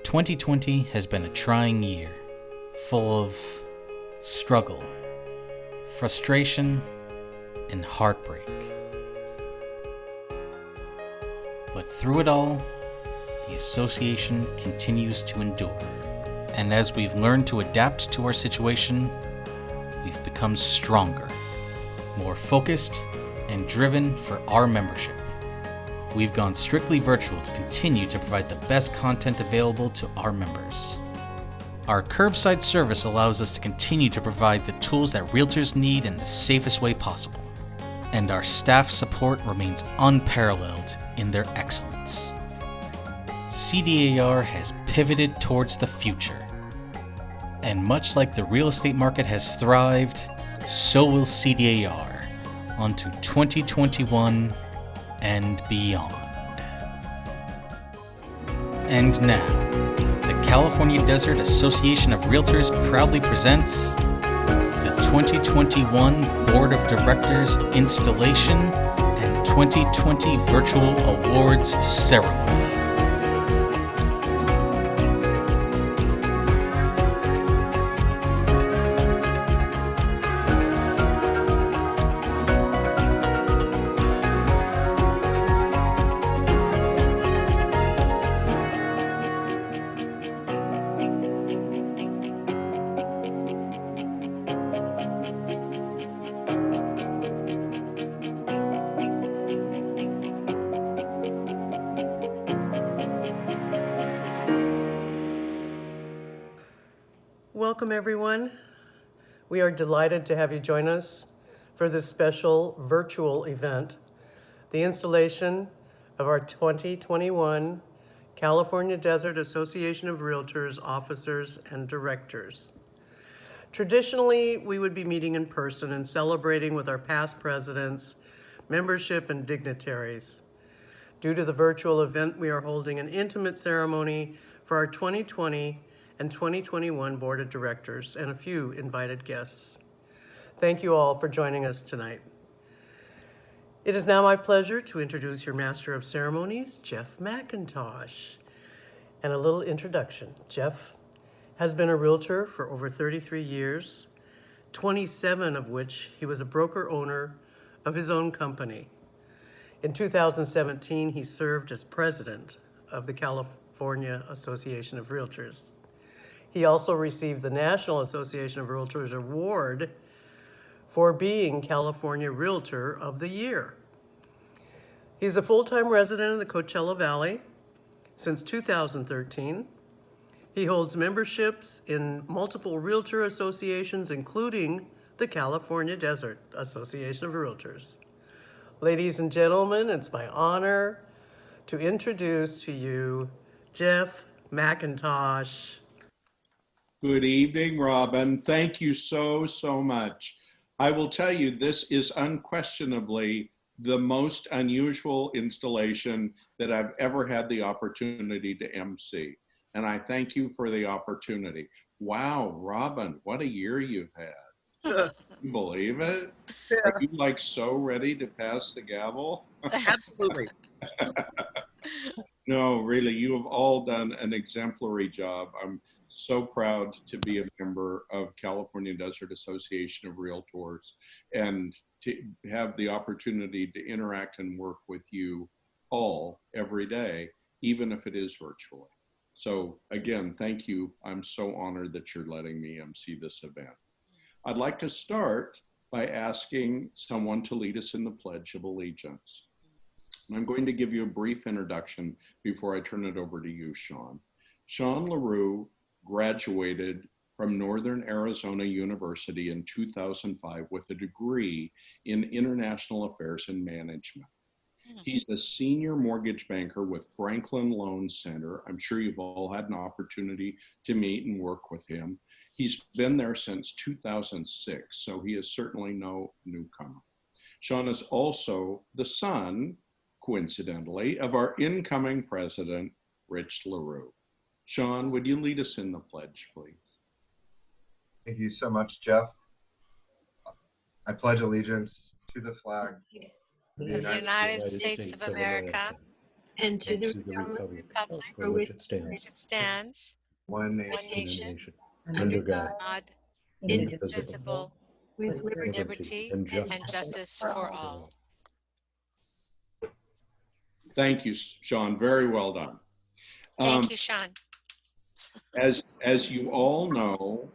2020 has been a trying year, full of struggle, frustration, and heartbreak. But through it all, the association continues to endure. And as we've learned to adapt to our situation, we've become stronger, more focused, and driven for our membership. We've gone strictly virtual to continue to provide the best content available to our members. Our curbside service allows us to continue to provide the tools that realtors need in the safest way possible. And our staff support remains unparalleled in their excellence. CDAR has pivoted towards the future. And much like the real estate market has thrived, so will CDAR onto 2021 and beyond. And now, the California Desert Association of Realtors proudly presents the 2021 Board of Directors Installation and 2020 Virtual Awards Ceremony. Welcome, everyone. We are delighted to have you join us for this special virtual event, the installation of our 2021 California Desert Association of Realtors Officers and Directors. Traditionally, we would be meeting in person and celebrating with our past presidents, membership, and dignitaries. Due to the virtual event, we are holding an intimate ceremony for our 2020 and 2021 Board of Directors and a few invited guests. Thank you all for joining us tonight. It is now my pleasure to introduce your Master of Ceremonies, Jeff McIntosh. And a little introduction. Jeff has been a realtor for over 33 years, 27 of which he was a broker owner of his own company. In 2017, he served as president of the California Association of Realtors. He also received the National Association of Realtors Award for being California Realtor of the Year. He's a full-time resident of the Coachella Valley since 2013. He holds memberships in multiple realtor associations, including the California Desert Association of Realtors. Ladies and gentlemen, it's my honor to introduce to you Jeff McIntosh. Good evening, Robin. Thank you so much. I will tell you, this is unquestionably the most unusual installation that I've ever had the opportunity to MC. And I thank you for the opportunity. Wow, Robin, what a year you've had. Can you believe it? Yeah. Are you like so ready to pass the gavel? Absolutely. No, really, you have all done an exemplary job. I'm so proud to be a member of California Desert Association of Realtors and to have the opportunity to interact and work with you all every day, even if it is virtually. So again, thank you. I'm so honored that you're letting me MC this event. I'd like to start by asking someone to lead us in the Pledge of Allegiance. I'm going to give you a brief introduction before I turn it over to you, Sean. Sean La Rue graduated from Northern Arizona University in 2005 with a degree in International Affairs and Management. He's a senior mortgage banker with Franklin Loan Center. I'm sure you've all had an opportunity to meet and work with him. He's been there since 2006, so he is certainly no newcomer. Sean is also the son, coincidentally, of our incoming president, Rich La Rue. Sean, would you lead us in the pledge, please? Thank you so much, Jeff. I pledge allegiance to the flag of the United States of America and to the to the republic republic for which it stands, it stands, one one nation, nation, under God, God, indivisible, indivisible, with liberty and and justice for all. Thank you, Sean. Very well done. Thank you, Sean. As you all know,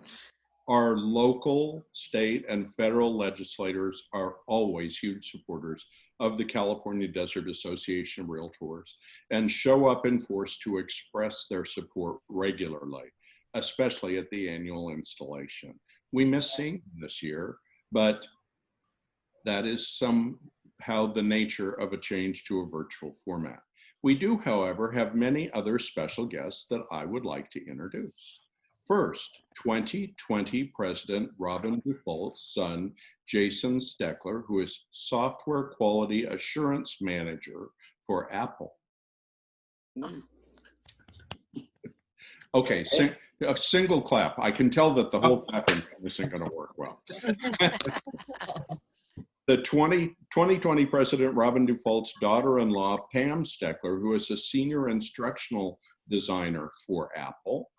our local, state, and federal legislators are always huge supporters of the California Desert Association of Realtors and show up in force to express their support regularly, especially at the annual installation. We miss seeing them this year, but that is somehow the nature of a change to a virtual format. We do, however, have many other special guests that I would like to introduce. First, 2020 President Robin DuFault's son, Jason Steckler, who is Software Quality Assurance Manager for Apple. Okay, a single clap. I can tell that the whole clapping isn't going to work well. The 2020 President Robin DuFault's daughter-in-law, Pam Steckler, who is a senior instructional designer for Apple.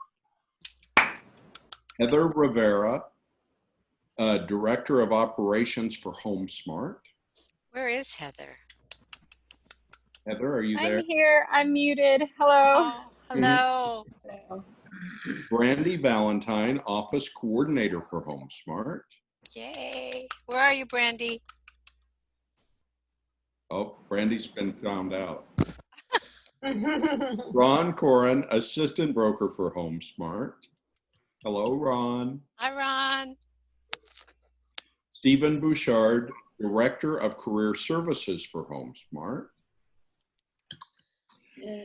Heather Rivera, Director of Operations for HomeSmart. Where is Heather? Heather, are you there? I'm here. I'm muted. Hello. Oh, hello. Brandy Valentine, Office Coordinator for HomeSmart. Yay. Where are you, Brandy? Oh, Brandy's been found out. Ron Corin, Assistant Broker for HomeSmart. Hello, Ron. Hi, Ron. Stephen Bouchard, Director of Career Services for HomeSmart.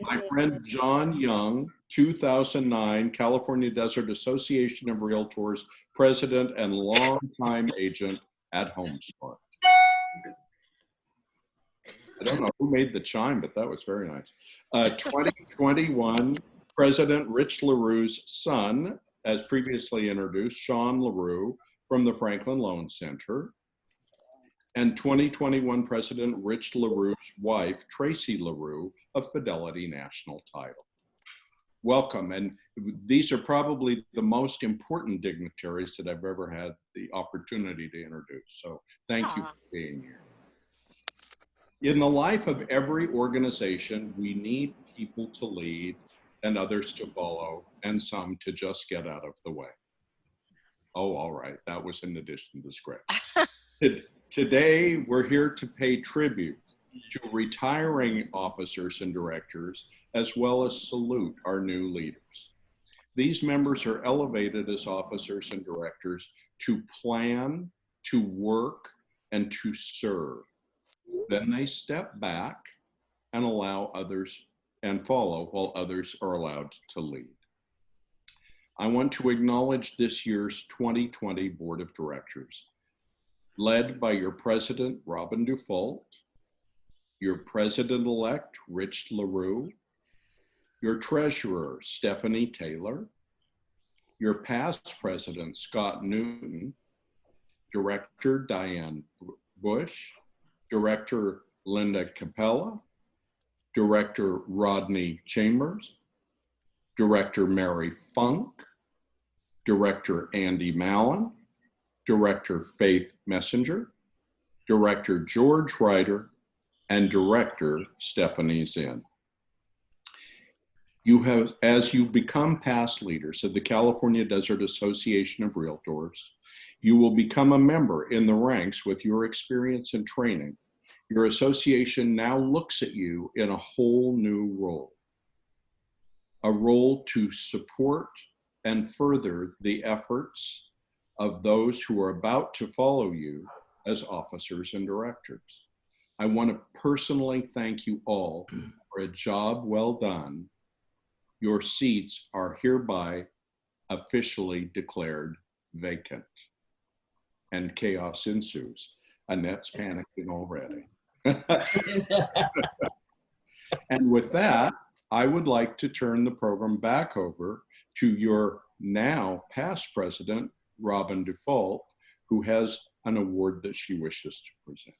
My friend John Young, 2009 California Desert Association of Realtors President and longtime agent at HomeSmart. I don't know who made the chime, but that was very nice. 2021 President Rich La Rue's son, as previously introduced, Sean La Rue from the Franklin Loan Center. And 2021 President Rich La Rue's wife, Tracy La Rue, of Fidelity National Title. Welcome, and these are probably the most important dignitaries that I've ever had the opportunity to introduce. So thank you for being here. In the life of every organization, we need people to lead and others to follow and some to just get out of the way. Oh, all right, that was in addition to the script. Today, we're here to pay tribute to retiring officers and directors, as well as salute our new leaders. These members are elevated as officers and directors to plan, to work, and to serve. Then they step back and allow others and follow while others are allowed to lead. I want to acknowledge this year's 2020 Board of Directors, led by your President, Robin DuFault, your President-elect, Rich La Rue, your Treasurer, Stephenie Taylor, your past President, Scott Newton, Director, Diane Bush, Director, Linda Capella, Director, Rodney Chambers, Director, Mary Funk, Director, Andy Mallon, Director, Faith Messenger, Director, George Ryder, and Director, Stephenie Zinn. You have, as you become past leaders of the California Desert Association of Realtors, you will become a member in the ranks with your experience and training. Your association now looks at you in a whole new role, a role to support and further the efforts of those who are about to follow you as officers and directors. I want to personally thank you all for a job well done. Your seats are hereby officially declared vacant. And chaos ensues. Annette's panicking already. And with that, I would like to turn the program back over to your now past president, Robin DuFault, who has an award that she wishes to present.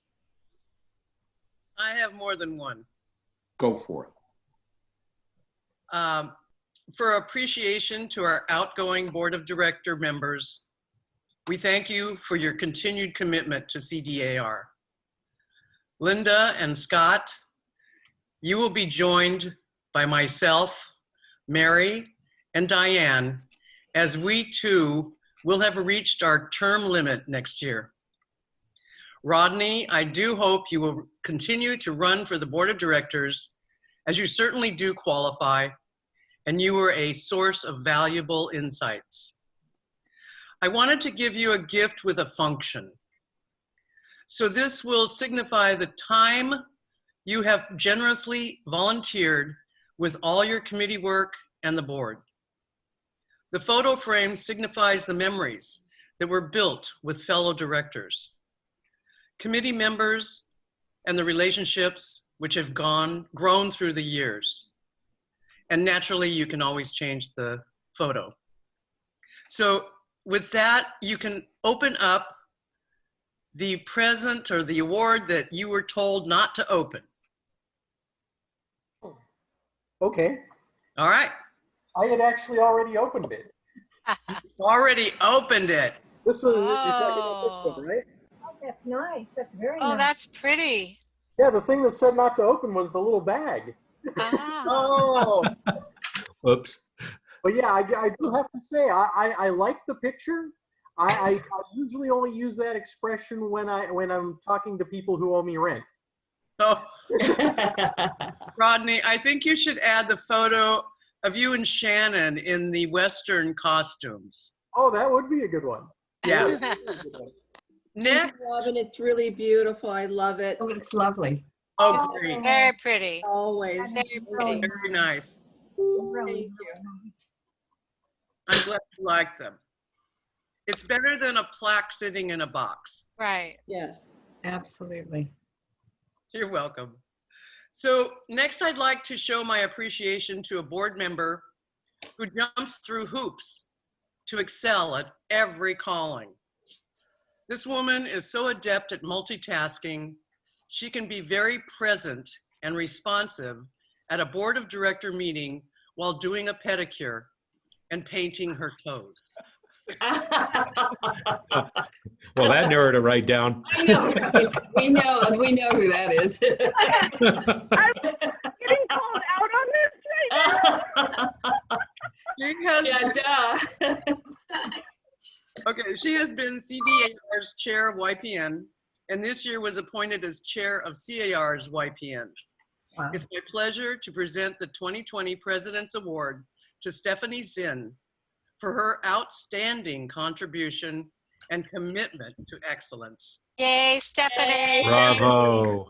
I have more than one. Go for it. For appreciation to our outgoing Board of Director members, we thank you for your continued commitment to CDAR. Linda and Scott, you will be joined by myself, Mary, and Diane, as we too will have reached our term limit next year. Rodney, I do hope you will continue to run for the Board of Directors, as you certainly do qualify, and you were a source of valuable insights. I wanted to give you a gift with a function. So this will signify the time you have generously volunteered with all your committee work and the board. The photo frame signifies the memories that were built with fellow directors, committee members, and the relationships which have grown through the years. And naturally, you can always change the photo. So with that, you can open up the present or the award that you were told not to open. Okay, All right, I had actually already opened it. already opened it. This was, you're Oh. talking about this one, right? Oh, that's nice. That's very Oh, nice. that's pretty. Yeah, the thing that said not to open was the little bag. Ah. Oh, Oops. But yeah, I do have to say, I like the picture. I usually only use that expression when I'm talking to people who owe me rent. oh. Rodney, I think you should add the photo of you and Shannon in the Western costumes. Oh, that would be a good one. Yeah. That would be a good one. Next. Robin, it's really beautiful. I love it. Oh, it's lovely. Oh, great. Very pretty. Always. Very pretty. Very nice. Really Thank you. I'm glad you like them. It's better than a plaque sitting in a box. Right. Yes. Absolutely. You're welcome. So next, I'd like to show my appreciation to a board member who jumps through hoops to excel at every calling. This woman is so adept at multitasking, she can be very present and responsive at a board of director meeting while doing a pedicure and painting her toes. Well, that narrowed it right down. I know, right? We know who that is. Getting called out on this right now. She has, Yeah, duh. okay, she has been CDAR's chair of YPN, and this year was appointed as chair of CAR's YPN. Wow. It's my pleasure to present the 2020 President's Award to Stephenie Zinn for her outstanding contribution and commitment to excellence. Yay, Stephenie. Bravo.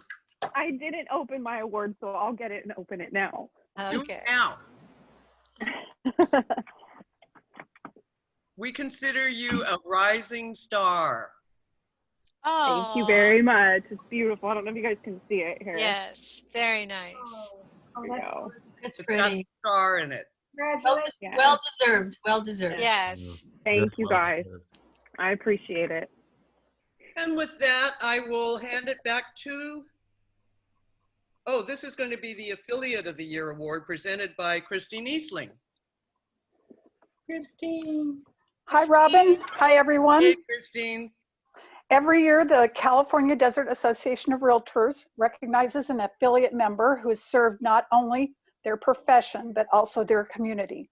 I didn't open my award, so I'll get it and open it now. Do it Okay. now. We consider you a rising star. Oh. Thank you very much. It's beautiful. I don't know if you guys can see it here. Yes, very nice. Oh, Here we that's, go. It's It's got a star in it. congratulations. Yeah. well deserved. Well deserved. Yes. Thank you guys. I appreciate it. And with that, I will hand it back to, oh, this is going to be the Affiliate of the Year Award presented by Christine Eastling. Christine. Hi, Robin. Hi, everyone. Hey, Christine. Every year, the California Desert Association of Realtors recognizes an affiliate member who has served not only their profession, but also their community.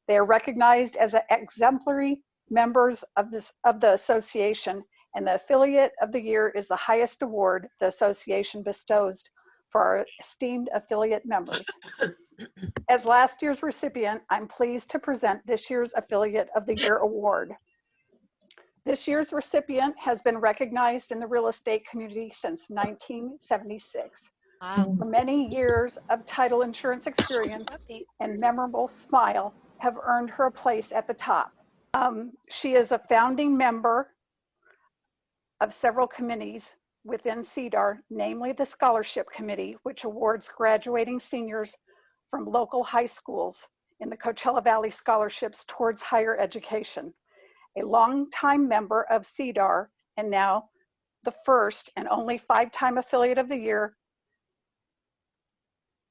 They are recognized as exemplary members of the association, and the Affiliate of the Year is the highest award the association bestows for our esteemed affiliate members. As last year's recipient, I'm pleased to present this year's Affiliate of the Year award. This year's recipient has been recognized in the real estate community since 1976. Wow. Her many years of title insurance experience and memorable smile have earned her a place at the top. She is a founding member of several committees within CDAR, namely the Scholarship Committee, which awards graduating seniors from local high schools in the Coachella Valley scholarships towards higher education. A longtime member of CDAR and now the first and only 5-time Affiliate of the Year,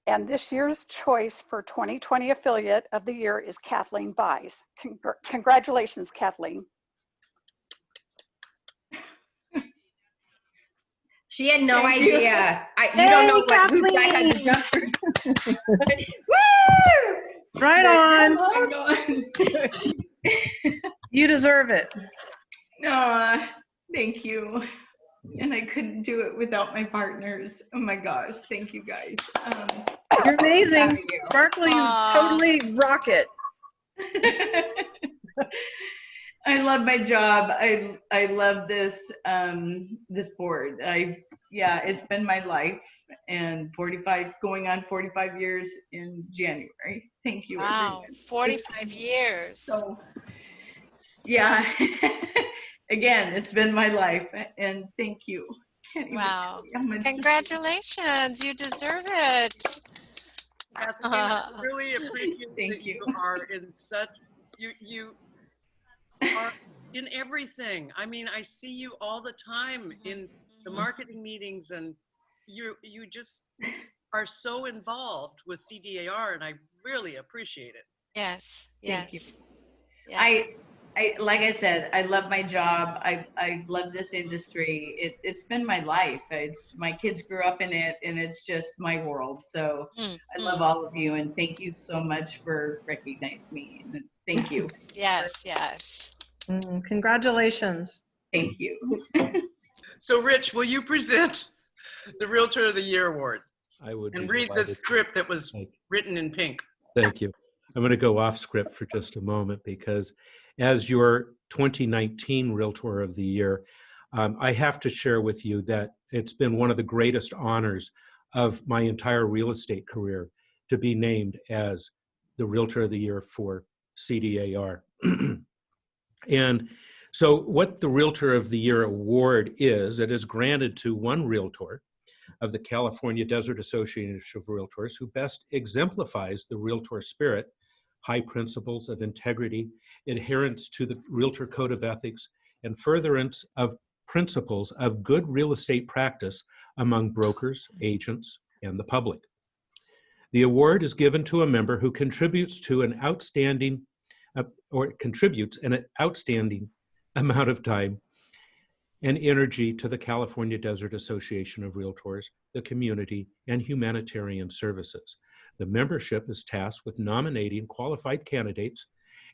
And this year's choice for 2020 Affiliate of the Year is Kathleen Bies. Congratulations, Kathleen. She had no Thank you. idea. You don't know what hoops I had to jump through. Woo! Right on. Oh, God. You deserve it. Aw, thank you. And I couldn't do it without my partners. Oh my gosh, thank you guys. You're amazing. Thank you. Sparkle, you Aw. totally rock it. I love my job. I love this this board. It's been my life, and going on 45 years in January. Thank you. Wow, everyone. 45 years. So yeah. Again, it's been my life, and thank you. Can't even Wow. tell you how much- Congratulations, you deserve it. Kathleen, I really appreciate Thank that you. you are in such, you are in everything. I mean, I see you all the time in the marketing meetings, and you just are so involved with CDAR, and I really appreciate it. Yes, Thank you. yes. Yes. I like I said, I love my job. I love this industry. It's been my life. My kids grew up in it, and it's just my world. So I love all of you, and thank you so much for recognizing me. And thank you. Yes, yes. Congratulations. Thank you. So, Rich, will you present the Realtor of the Year Award I would and be read the delighted. script that was Thank you. written in pink? Thank you. I'm going to go off script for just a moment because as your 2019 Realtor of the Year, I have to share with you that it's been one of the greatest honors of my entire real estate career to be named as the Realtor of the Year for CDAR. And so what the Realtor of the Year Award is, it is granted to one Realtor of the California Desert Association of Realtors who best exemplifies the Realtor spirit, high principles of integrity, adherence to the Realtor Code of Ethics, and furtherance of principles of good real estate practice among brokers, agents, and the public. The award is given to a member who contributes an outstanding amount of time and energy to the California Desert Association of Realtors, the community, and humanitarian services. The membership is tasked with nominating qualified candidates,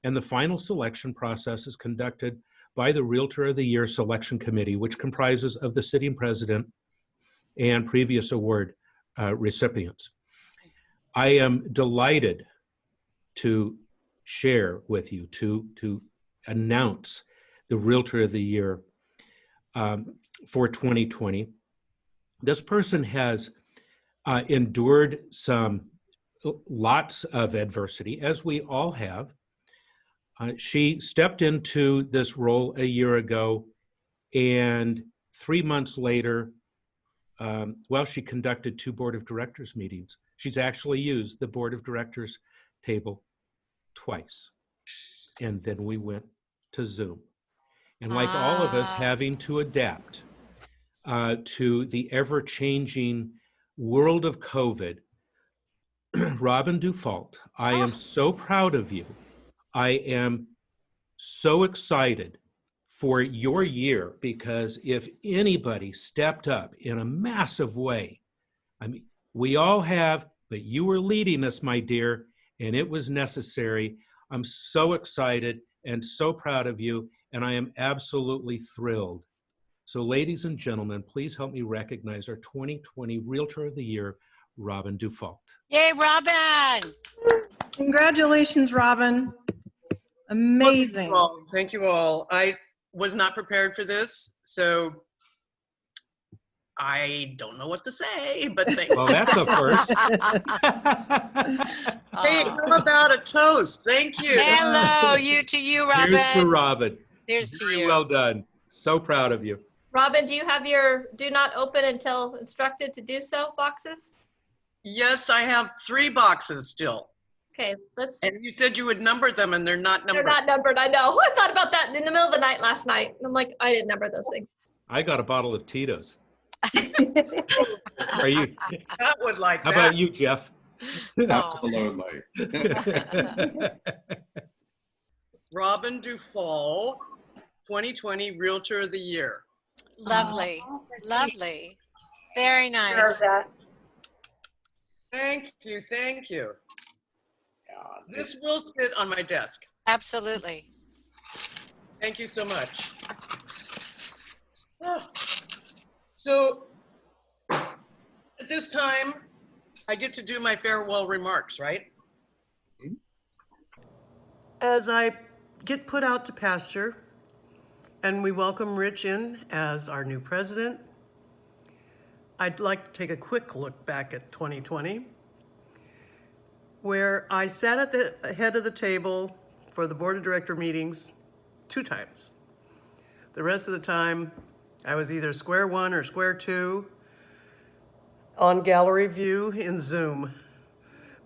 and the final selection process is conducted by the Realtor of the Year Selection Committee, which comprises of the sitting president and previous award recipients. I am delighted to share with you, to announce the Realtor of the Year for 2020. This person has endured lots of adversity, as we all have. She stepped into this role a year ago, and 3 months later, she conducted 2 board of directors meetings. She's actually used the board of directors table twice. And then we went to Zoom. And like all of us having to adapt to the ever-changing world of COVID, Robin DuFault, I am so proud of you. I am so excited for your year, because if anybody stepped up in a massive way, I mean, we all have, but you were leading us, my dear, and it was necessary. I'm so excited and so proud of you, and I am absolutely thrilled. So ladies and gentlemen, please help me recognize our 2020 Realtor of the Year, Robin DuFault. Yay, Robin! Congratulations, Robin. Amazing. Thank you all. I was not prepared for this, so I don't know what to say, but thank you. Well, that's a first. Hey, how about a toast? Thank you. Hello, to you, Robin. Here's to Robin. Here's to Very you. well done. So proud of you. Robin, do you have your do not open until instructed to do so boxes? Yes, I have 3 boxes still. Okay, let's. And you said you would number them, and they're not numbered. They're not numbered, I know. I thought about that in the middle of the night last night. I'm like, I didn't number those things. I got a bottle of Tito's. Are you? That would like How that. about you, Jeff? Absolutely. Robin DuFault, 2020 Realtor of the Year. Lovely, lovely. Very nice. Deserve that. Thank you, thank you. This will sit on my desk. Absolutely. Thank you so much. So at this time, I get to do my farewell remarks, right? As I get put out to pasture and we welcome Rich in as our new president, I'd like to take a quick look back at 2020, where I sat at the head of the table for the board of director meetings 2 times. The rest of the time, I was either square 1 or square 2 on gallery view in Zoom.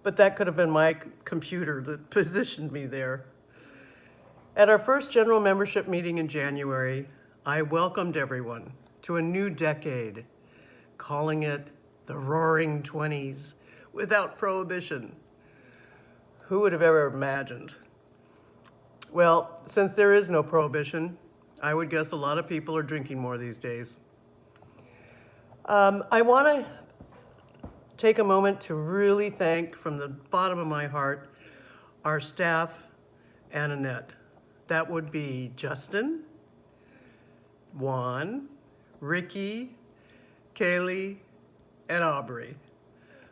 But that could have been my computer that positioned me there. At our first general membership meeting in January, I welcomed everyone to a new decade, calling it the Roaring 20s without prohibition. Who would have ever imagined? Well, since there is no prohibition, I would guess a lot of people are drinking more these days. I want to take a moment to really thank from the bottom of my heart our staff and Annette. That would be Justin, Juan, Ricky, Kaylee, and Aubrey.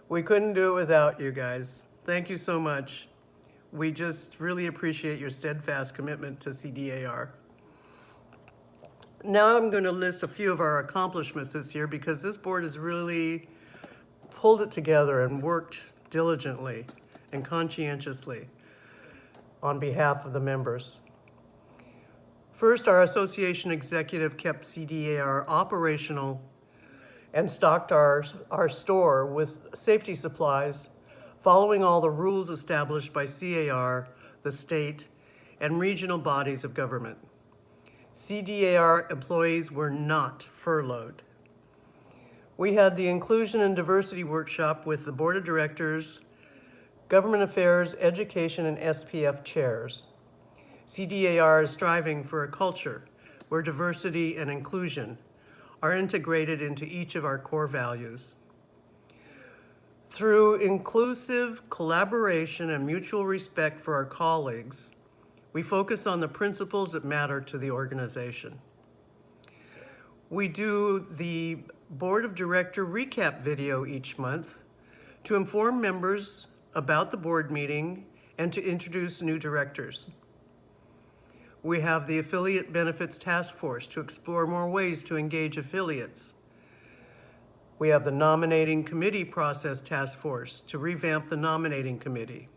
We couldn't do it without you guys. Thank you so much. We just really appreciate your steadfast commitment to CDAR. Now I'm going to list a few of our accomplishments this year because this board has really pulled it together and worked diligently and conscientiously on behalf of the members. First, our association executive kept CDAR operational and stocked our store with safety supplies, following all the rules established by CAR, the state, and regional bodies of government. CDAR employees were not furloughed. We had the Inclusion and Diversity Workshop with the Board of Directors, Government Affairs, Education, and SPF chairs. CDAR is striving for a culture where diversity and inclusion are integrated into each of our core values. Through inclusive collaboration and mutual respect for our colleagues, we focus on the principles that matter to the organization. We do the Board of Director recap video each month to inform members about the board meeting and to introduce new directors. We have the Affiliate Benefits Task Force to explore more ways to engage affiliates. We have the Nominating Committee Process Task Force to revamp the nominating committee.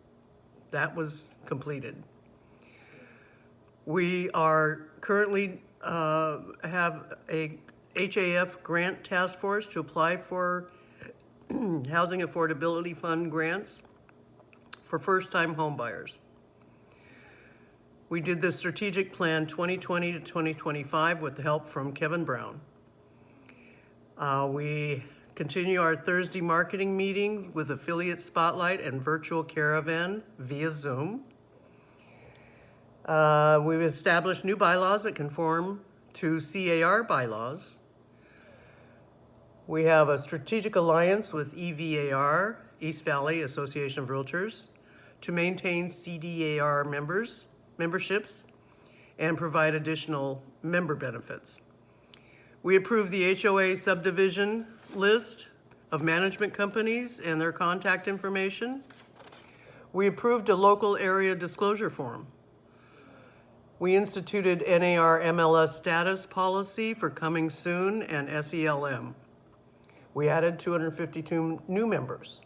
That was completed. We are currently have a HAF grant task force to apply for Housing Affordability Fund grants for first-time homebuyers. We did the strategic plan 2020 to 2025 with the help from Kevin Brown. We continue our Thursday marketing meeting with affiliate spotlight and virtual caravan via Zoom. We've established new bylaws that conform to CAR bylaws. We have a strategic alliance with EVAR, East Valley Association of Realtors, to maintain CDAR memberships and provide additional member benefits. We approved the HOA subdivision list of management companies and their contact information. We approved a local area disclosure form. We instituted NAR MLS status policy for coming soon and SELM. We added 252 new members.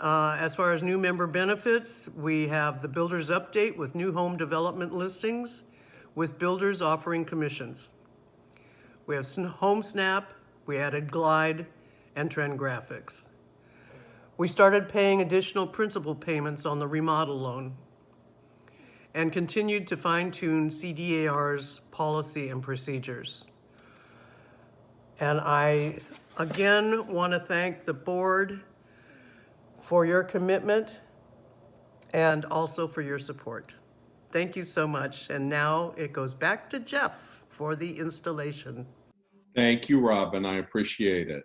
As far as new member benefits, we have the builders update with new home development listings with builders offering commissions. We have Home Snap, we added Glide, and Trend Graphics. We started paying additional principal payments on the remodel loan and continued to fine-tune CDAR's policy and procedures. And I, again, want to thank the board for your commitment and also for your support. Thank you so much. And now it goes back to Jeff for the installation. Thank you, Robin. I appreciate it.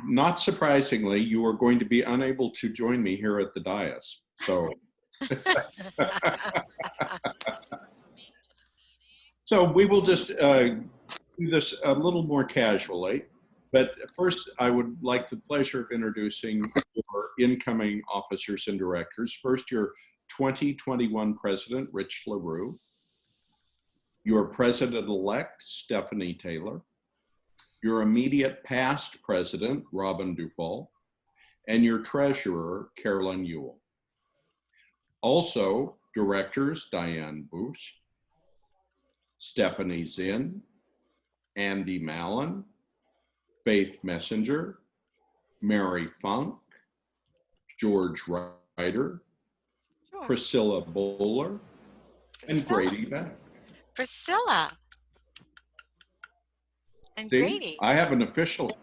Not surprisingly, you are going to be unable to join me here at the dais. So, so we will just do this a little more casually. But first, I would like the pleasure of introducing your incoming officers and directors. First, your 2021 President, Rich La Rue. Your President-elect, Stephenie Taylor. Your immediate past President, Robin DuFault. And your Treasurer, Carolyn Uhl. Also, Directors, Diane Bush, Stephenie Zinn, Andy Mallon, Faith Messenger, Mary Funk, George Ryder, Priscilla Bowler, and Grady Beck. Priscilla. And See, Grady. I have an official.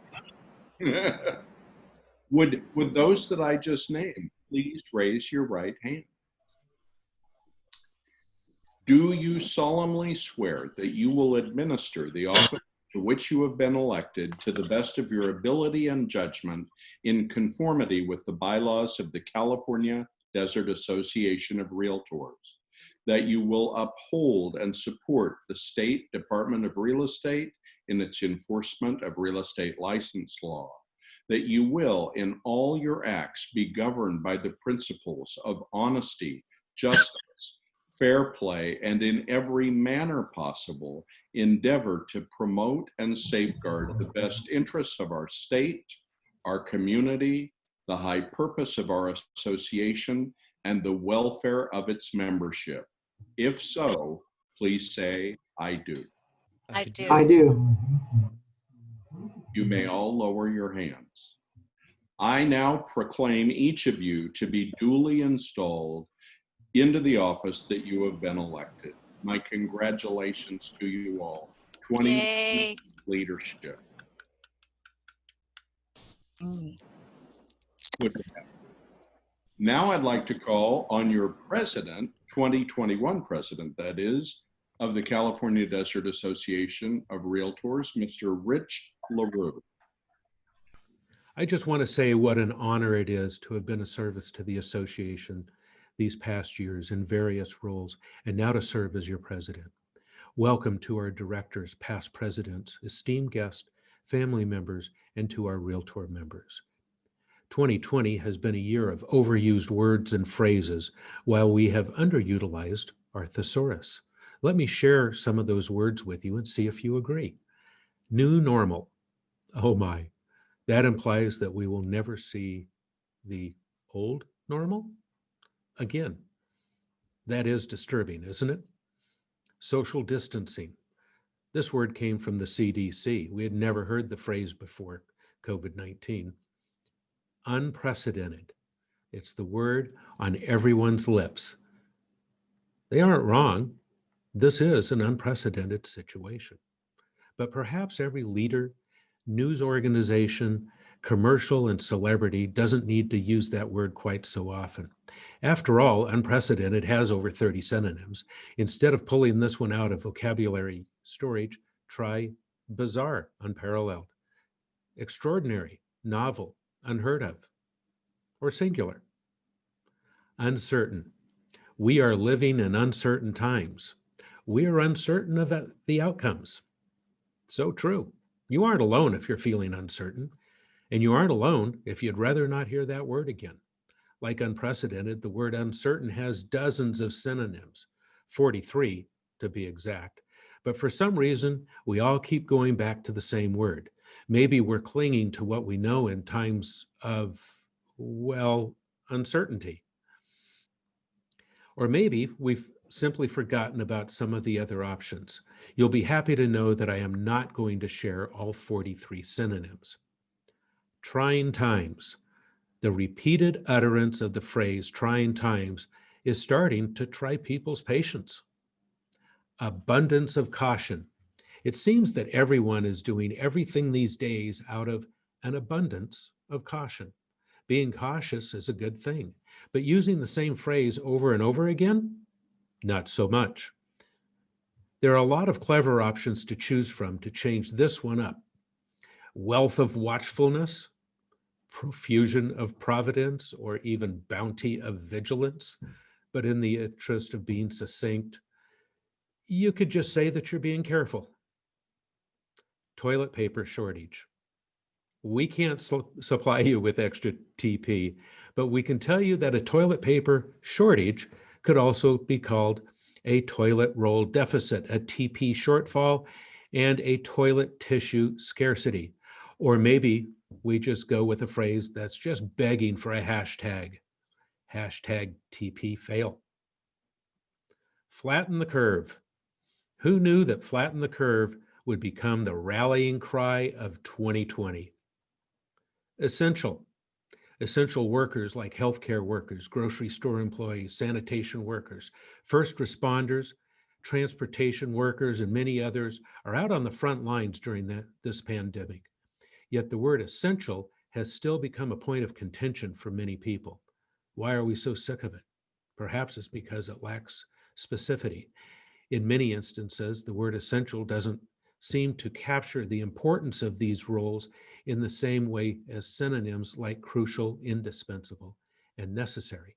Would those that I just named please raise your right hand? Do you solemnly swear that you will administer the office to which you have been elected to the best of your ability and judgment in conformity with the bylaws of the California Desert Association of Realtors, that you will uphold and support the State Department of Real Estate in its enforcement of real estate license law, that you will in all your acts be governed by the principles of honesty, justice, fair play, and in every manner possible, endeavor to promote and safeguard the best interests of our state, our community, the high purpose of our association, and the welfare of its membership. If so, please say, I do. I do. I do. You may all lower your hands. I now proclaim each of you to be duly installed into the office that you have been elected. My congratulations to you all. 20 leadership. Now I'd like to call on your president, 2021 president, that is, of the California Desert Association of Realtors, Mr. Rich La Rue. I just want to say what an honor it is to have been of service to the association these past years in various roles, and now to serve as your president. Welcome to our directors, past presidents, esteemed guests, family members, and to our Realtor members. 2020 has been a year of overused words and phrases, while we have underutilized our thesaurus. Let me share some of those words with you and see if you agree. New normal. Oh my, that implies that we will never see the old normal again. That is disturbing, isn't it? Social distancing. This word came from the CDC. We had never heard the phrase before COVID-19. Unprecedented. It's the word on everyone's lips. They aren't wrong. This is an unprecedented situation. But perhaps every leader, news organization, commercial, and celebrity doesn't need to use that word quite so often. After all, unprecedented has over 30 synonyms. Instead of pulling this one out of vocabulary storage, try bizarre, unparalleled, extraordinary, novel, unheard of, or singular. Uncertain. We are living in uncertain times. We are uncertain of the outcomes. So true. You aren't alone if you're feeling uncertain, and you aren't alone if you'd rather not hear that word again. Like unprecedented, the word uncertain has dozens of synonyms, 43 to be exact. But for some reason, we all keep going back to the same word. Maybe we're clinging to what we know in times of, well, uncertainty. Or maybe we've simply forgotten about some of the other options. You'll be happy to know that I am not going to share all 43 synonyms. Trying times. The repeated utterance of the phrase trying times is starting to try people's patience. Abundance of caution. It seems that everyone is doing everything these days out of an abundance of caution. Being cautious is a good thing, but using the same phrase over and over again, not so much. There are a lot of clever options to choose from to change this one up. Wealth of watchfulness, profusion of providence, or even bounty of vigilance. But in the interest of being succinct, you could just say that you're being careful. Toilet paper shortage. We can't supply you with extra TP, but we can tell you that a toilet paper shortage could also be called a toilet roll deficit, a TP shortfall, and a toilet tissue scarcity. Or maybe we just go with a phrase that's just begging for a hashtag. Hashtag TP fail. Flatten the curve. Who knew that flatten the curve would become the rallying cry of 2020? Essential. Essential workers like healthcare workers, grocery store employees, sanitation workers, first responders, transportation workers, and many others are out on the front lines during this pandemic. Yet the word essential has still become a point of contention for many people. Why are we so sick of it? Perhaps it's because it lacks specificity. In many instances, the word essential doesn't seem to capture the importance of these roles in the same way as synonyms like crucial, indispensable, and necessary.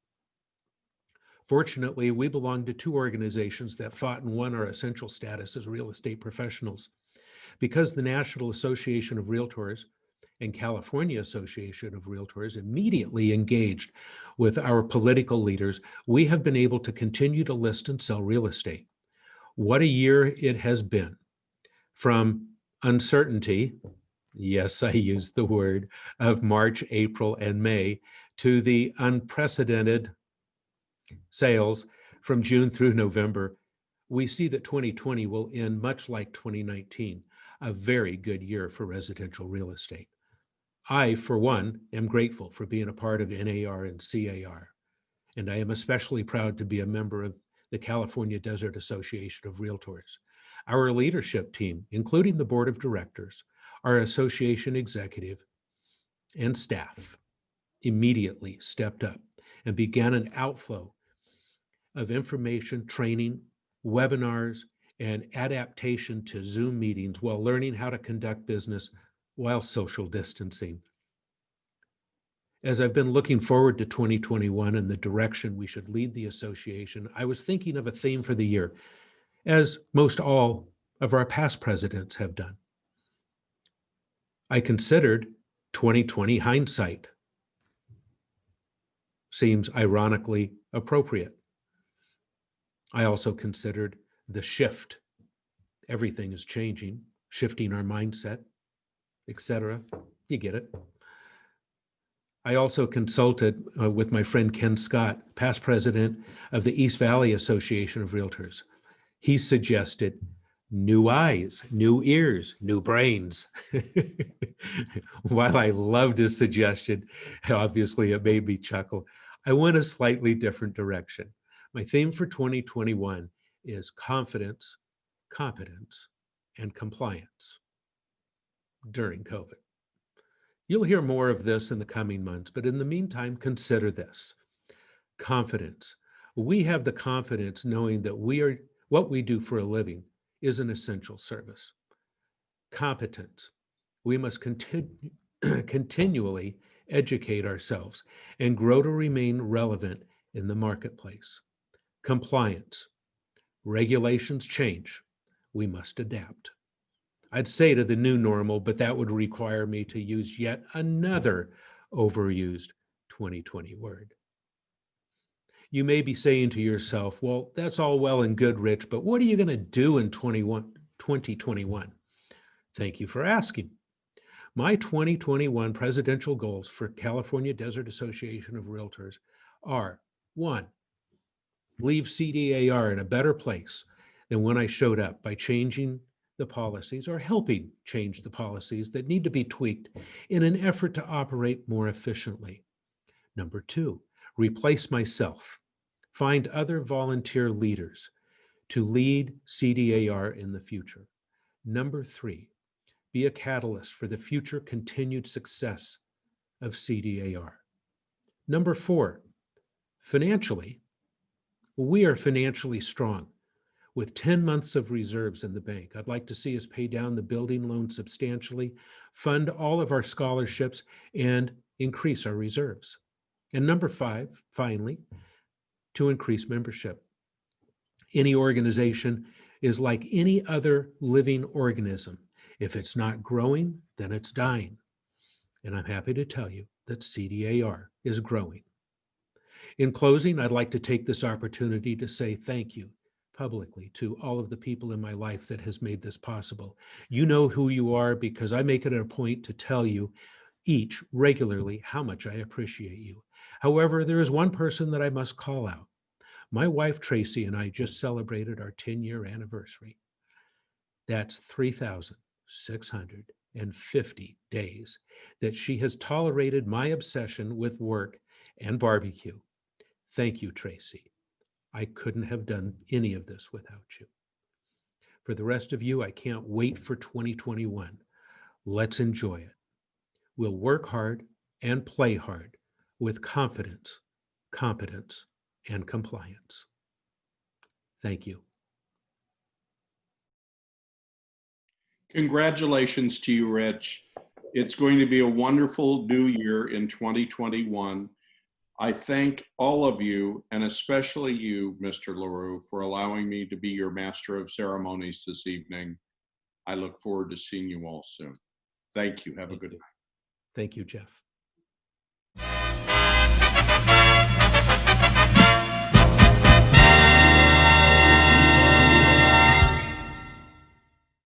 Fortunately, we belong to two organizations that fought and won our essential status as real estate professionals. Because the National Association of Realtors and California Association of Realtors immediately engaged with our political leaders, we have been able to continue to list and sell real estate. What a year it has been. From uncertainty, yes, I use the word, of March, April, and May, to the unprecedented sales from June through November, we see that 2020 will end much like 2019, a very good year for residential real estate. I, for one, am grateful for being a part of NAR and CAR, and I am especially proud to be a member of the California Desert Association of Realtors. Our leadership team, including the board of directors, our association executive, and staff, immediately stepped up and began an outflow of information, training, webinars, and adaptation to Zoom meetings while learning how to conduct business while social distancing. As I've been looking forward to 2021 and the direction we should lead the association, I was thinking of a theme for the year, as most all of our past presidents have done. I considered 2020 hindsight. Seems ironically appropriate. I also considered the shift. Everything is changing, shifting our mindset, etc. You get it. I also consulted with my friend Ken Scott, past president of the East Valley Association of Realtors. He suggested new eyes, new ears, new brains. While I loved his suggestion, obviously it made me chuckle, I went a slightly different direction. My theme for 2021 is confidence, competence, and compliance during COVID. You'll hear more of this in the coming months, but in the meantime, consider this. Confidence. We have the confidence knowing that what we do for a living is an essential service. Competence. We must continually educate ourselves and grow to remain relevant in the marketplace. Compliance. Regulations change. We must adapt. I'd say to the new normal, but that would require me to use yet another overused 2020 word. You may be saying to yourself, well, that's all well and good, Rich, but what are you going to do in 2021? Thank you for asking. My 2021 presidential goals for California Desert Association of Realtors are: 1, leave CDAR in a better place than when I showed up by changing the policies or helping change the policies that need to be tweaked in an effort to operate more efficiently. Number 2, replace myself. Find other volunteer leaders to lead CDAR in the future. Number 3, be a catalyst for the future continued success of CDAR. Number 4, financially, we are financially strong with 10 months of reserves in the bank. I'd like to see us pay down the building loan substantially, fund all of our scholarships, and increase our reserves. And number 5, finally, to increase membership. Any organization is like any other living organism. If it's not growing, then it's dying. And I'm happy to tell you that CDAR is growing. In closing, I'd like to take this opportunity to say thank you publicly to all of the people in my life that has made this possible. You know who you are because I make it a point to tell you each regularly how much I appreciate you. However, there is one person that I must call out. My wife, Tracy, and I just celebrated our 10-year anniversary. That's 3,650 days that she has tolerated my obsession with work and barbecue. Thank you, Tracy. I couldn't have done any of this without you. For the rest of you, I can't wait for 2021. Let's enjoy it. We'll work hard and play hard with confidence, competence, and compliance. Thank you. Congratulations to you, Rich. It's going to be a wonderful new year in 2021. I thank all of you, and especially you, Mr. La Rue, for allowing me to be your master of ceremonies this evening. I look forward to seeing you all soon. Thank you. Have a good night. Thank you, Jeff.